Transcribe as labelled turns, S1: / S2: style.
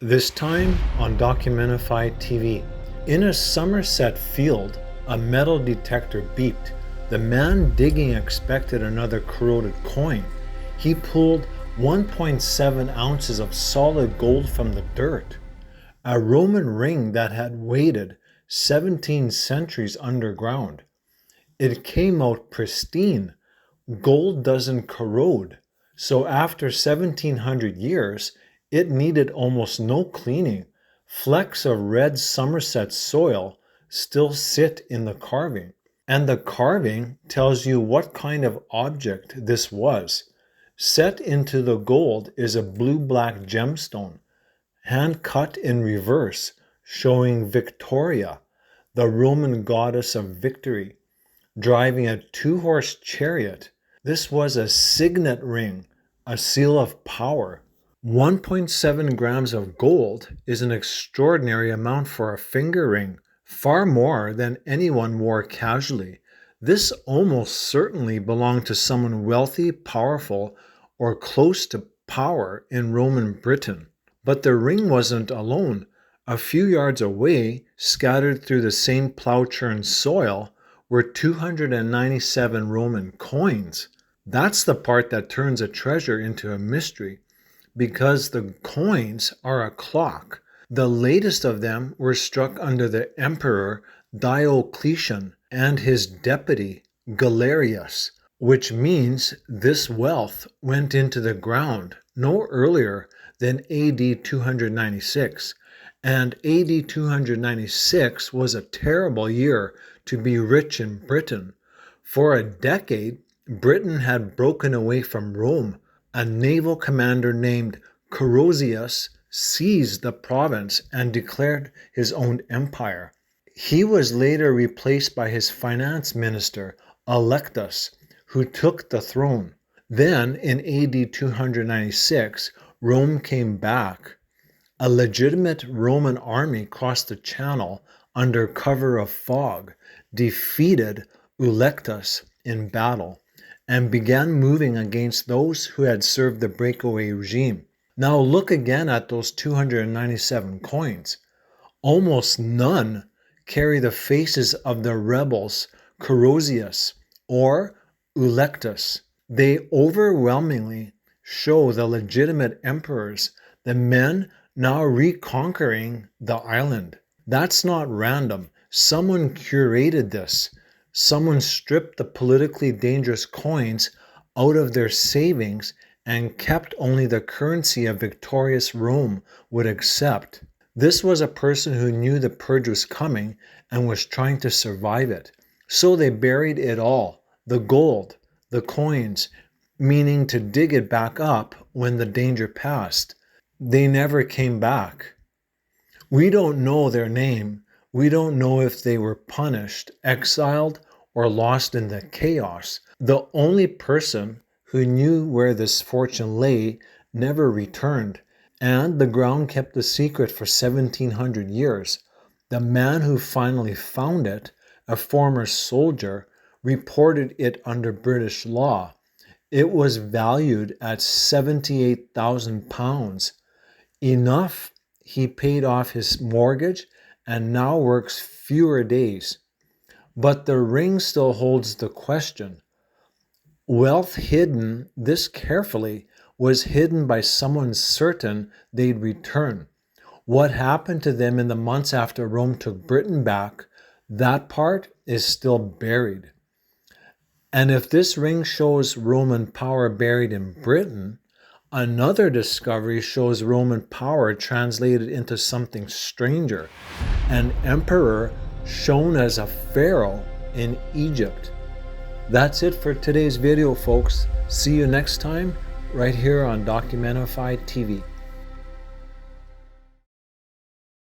S1: This time on Documentify TV. In a Somerset field, a metal detector beeped. The man digging expected another corroded coin. He pulled 1.7 ounces of solid gold from the dirt. A Roman ring that had waited 17 centuries underground. It came out pristine. Gold doesn't corrode. So after 1700 years, it needed almost no cleaning. Flecks of red Somerset soil still sit in the carving. And the carving tells you what kind of object this was. Set into the gold is a blue-black gemstone, hand cut in reverse, showing Victoria, the Roman goddess of victory, driving a two-horse chariot. This was a signet ring, a seal of power. 1.7 grams of gold is an extraordinary amount for a finger ring, far more than anyone wore casually. This almost certainly belonged to someone wealthy, powerful, or close to power in Roman Britain. But the ring wasn't alone. A few yards away, scattered through the same plow-churned soil, were 297 Roman coins. That's the part that turns a treasure into a mystery, because the coins are a clock. The latest of them were struck under the Emperor Diocletian and his deputy Galerius, which means this wealth went into the ground no earlier than AD 296. And AD 296 was a terrible year to be rich in Britain. For a decade, Britain had broken away from Rome. A naval commander named Carausius seized the province and declared his own empire. He was later replaced by his finance minister, Allectus, who took the throne. Then, in AD 296, Rome came back. A legitimate Roman army crossed the channel under cover of fog, defeated Allectus in battle, and began moving against those who had served the breakaway regime. Now look again at those 297 coins. Almost none carry the faces of the rebels Carausius or Allectus. They overwhelmingly show the legitimate emperors, the men now reconquering the island. That's not random. Someone curated this. Someone stripped the politically dangerous coins out of their savings and kept only the currency a victorious Rome would accept. This was a person who knew the purge was coming and was trying to survive it. So they buried it all, the gold, the coins, meaning to dig it back up when the danger passed. They never came back. We don't know their name. We don't know if they were punished, exiled, or lost in the chaos. The only person who knew where this fortune lay never returned, and the ground kept the secret for 1700 years. The man who finally found it, a former soldier, reported it under British law. It was valued at £78,000. Enough he paid off his mortgage and now works fewer days. But the ring still holds the question. Wealth hidden this carefully was hidden by someone certain they'd return. What happened to them in the months after Rome took Britain back, that part is still buried. And if this ring shows Roman power buried in Britain, another discovery shows Roman power translated into something stranger, an emperor shown as a pharaoh in Egypt. That's it for today's video, folks. See you next time, right here on Documentify TV.